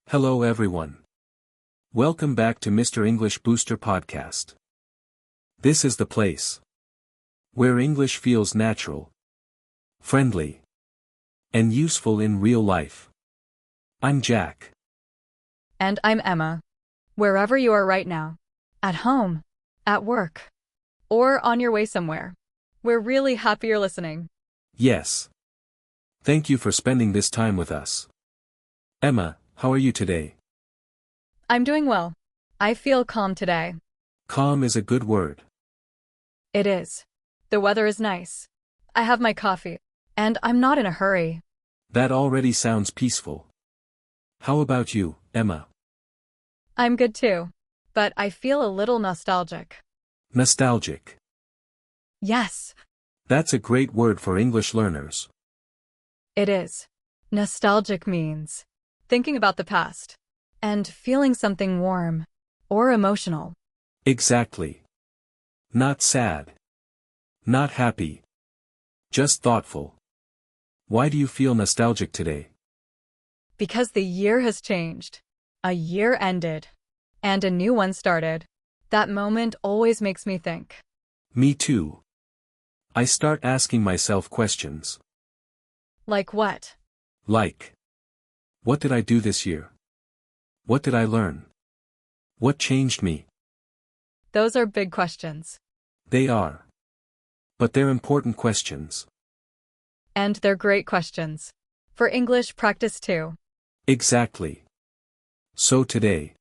Hello everyone. Welcome back to Mr. English Booster Podcast. This is the place where English feels natural, friendly, and useful in real life. I'm Jack. And I'm Emma. Wherever you are right now, at home, at work, or on your way somewhere, we're really happy you're listening. Yes. Thank you for spending this time with us. Emma, how are you today? I'm doing well. I feel calm today. Calm is a good word. It is. The weather is nice. I have my coffee, and I'm not in a hurry. That already sounds peaceful. How about you, Emma? I'm good too, but I feel a little nostalgic. Nostalgic. Yes, That's a great word for English learners. it is. Nostalgic means thinking about the past and feeling something warm or emotional. Exactly. Not sad. Not happy. Just thoughtful. Why do you feel nostalgic today? Because the year has changed. A year ended, and a new one started. That moment always makes me think. Me too. I start asking myself questions. Like what? Like, what did I do this year? What did I learn? What changed me? Those are big questions. They are. But they're important questions. And they're great questions. For English practice too. Exactly. So today,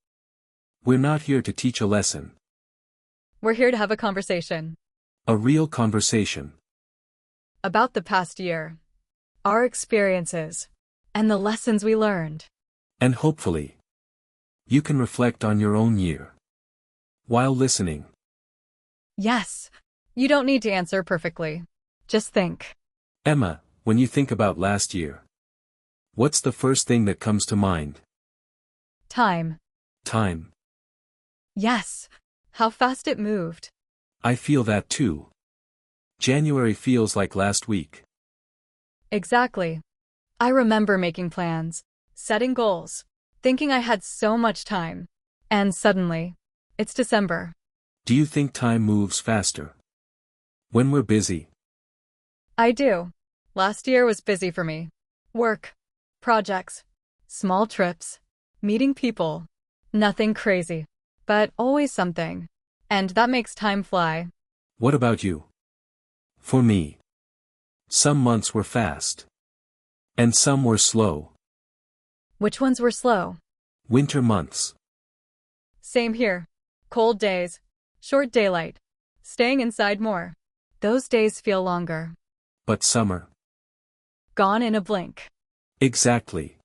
we're not here to teach a lesson. We're here to have a conversation. A real conversation. About the past year. Our experiences. And the lessons we learned. And hopefully, you can reflect on your own year while listening. Yes. You don't need to answer perfectly. Just think. Emma, when you think about last year, what's the first thing that comes to mind? Time. Time. Yes. How fast it moved. I feel that too. January feels like last week. Exactly. I remember making plans, setting goals, thinking I had so much time. And suddenly, it's December. Do you think time moves faster when we're busy? I do. Last year was busy for me. Work, projects, small trips, meeting people. Nothing crazy, but always something. And that makes time fly. What about you? For me, some months were fast. And some were slow. Which ones were slow? Winter months. Same here. Cold days, short daylight, staying inside more. Those days feel longer. But summer. Gone in a blink. Exactly.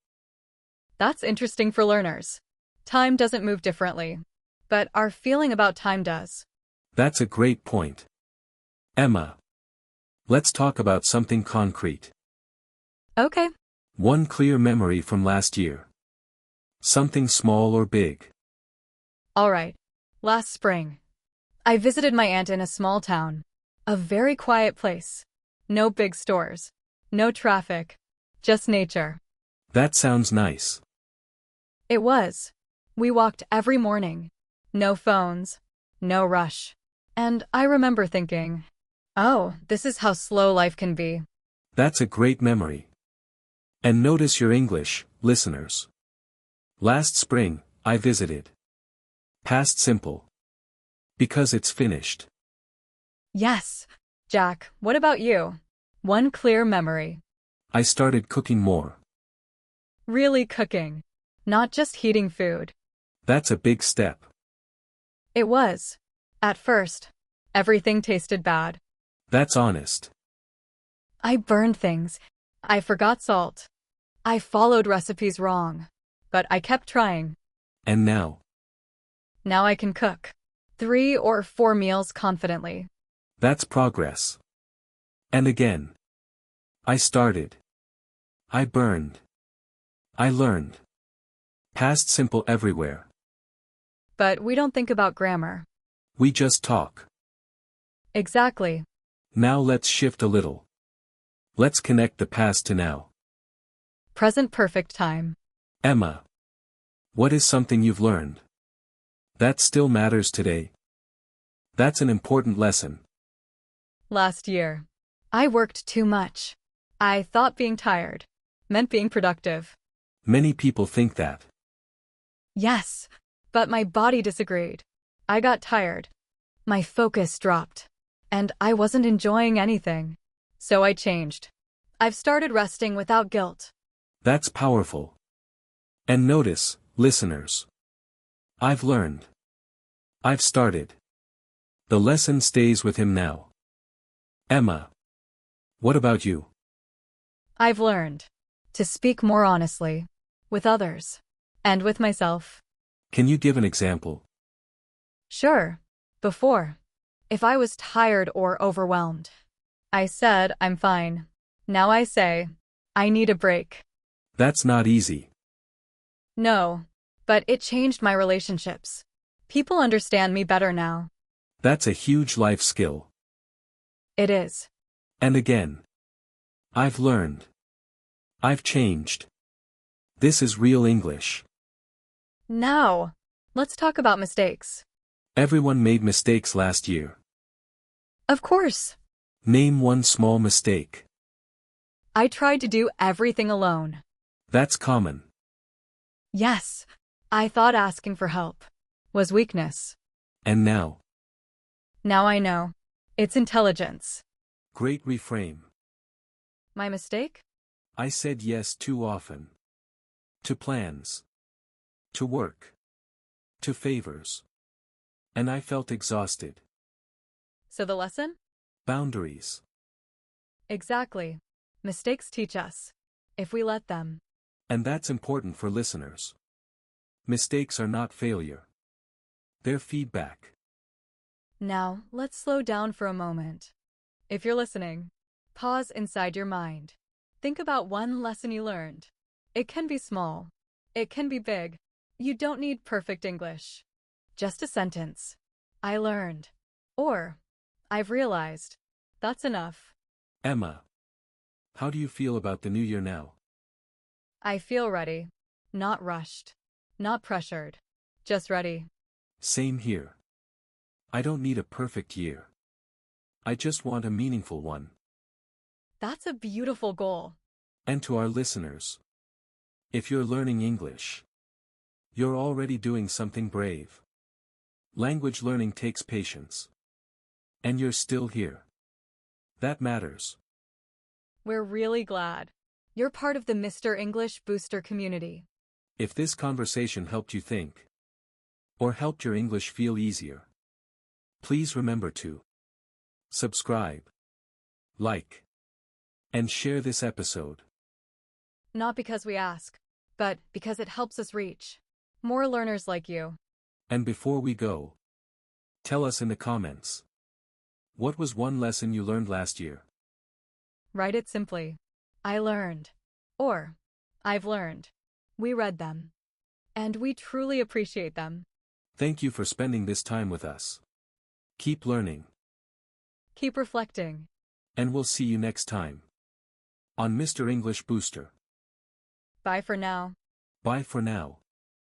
That's interesting for learners. Time doesn't move differently, but our feeling about time does. That's a great point. Emma, let's talk about something concrete. Okay. One clear memory from last year. Something small or big. All right. Last spring, I visited my aunt in a small town. A very quiet place. No big stores. No traffic. Just nature. That sounds nice. It was. We walked every morning. No phones. No rush. And I remember thinking, oh, this is how slow life can be. That's a great memory. And notice your English, listeners. Last spring, I visited. Past simple. Because it's finished. Yes. Jack, what about you? One clear memory. I started cooking more. Really cooking. Not just heating food. That's a big step. It was. At first, everything tasted bad. That's honest. I burned things. I forgot salt. I followed recipes wrong. But I kept trying. And now? Now I can cook 3 or 4 meals confidently. That's progress. And again. I started. I burned. I learned. Past simple everywhere. But we don't think about grammar. We just talk. Exactly. Now let's shift a little. Let's connect the past to now. Present perfect time. Emma, What is something you've learned that still matters today? That's an important lesson. Last year, I worked too much. I thought being tired meant being productive. Many people think that. Yes, but my body disagreed. I got tired. My focus dropped. And I wasn't enjoying anything. So I changed. I've started resting without guilt. That's powerful. And notice, listeners. I've learned. I've started. The lesson stays with him now. Emma. What about you? I've learned to speak more honestly with others and with myself. Can you give an example? Sure. Before, if I was tired or overwhelmed, I said I'm fine. Now I say, I need a break. That's not easy. No, but it changed my relationships. People understand me better now. That's a huge life skill. It is. And again. I've learned. I've changed. This is real English. Now, let's talk about mistakes. Everyone made mistakes last year. Of course. Name one small mistake. I tried to do everything alone. That's common. Yes, I thought asking for help was weakness. And now? Now I know. It's intelligence. Great reframe. My mistake? I said yes too often. To plans. To work. To favors. And I felt exhausted. So the lesson? Boundaries. Exactly. Mistakes teach us, if we let them. And that's important for listeners. Mistakes are not failure. They're feedback. Now, let's slow down for a moment. If you're listening, pause inside your mind. Think about one lesson you learned. It can be small. It can be big. You don't need perfect English. Just a sentence. I learned. Or, I've realized. That's enough. Emma. How do you feel about the new year now? I feel ready. Not rushed. Not pressured. Just ready. Same here. I don't need a perfect year. I just want a meaningful one. That's a beautiful goal. And to our listeners. If you're learning English, you're already doing something brave. Language learning takes patience. And you're still here. That matters. We're really glad you're part of the Mr. English Booster community. If this conversation helped you think, or helped your English feel easier, please remember to subscribe, like, and share this episode. Not because we ask, but because it helps us reach more learners like you. And before we go, tell us in the comments. What was one lesson you learned last year? Write it simply. I learned. Or, I've learned. We read them. And we truly appreciate them. Thank you for spending this time with us. Keep learning. Keep reflecting. And we'll see you next time. On Mr. English Booster. Bye for now. Bye for now.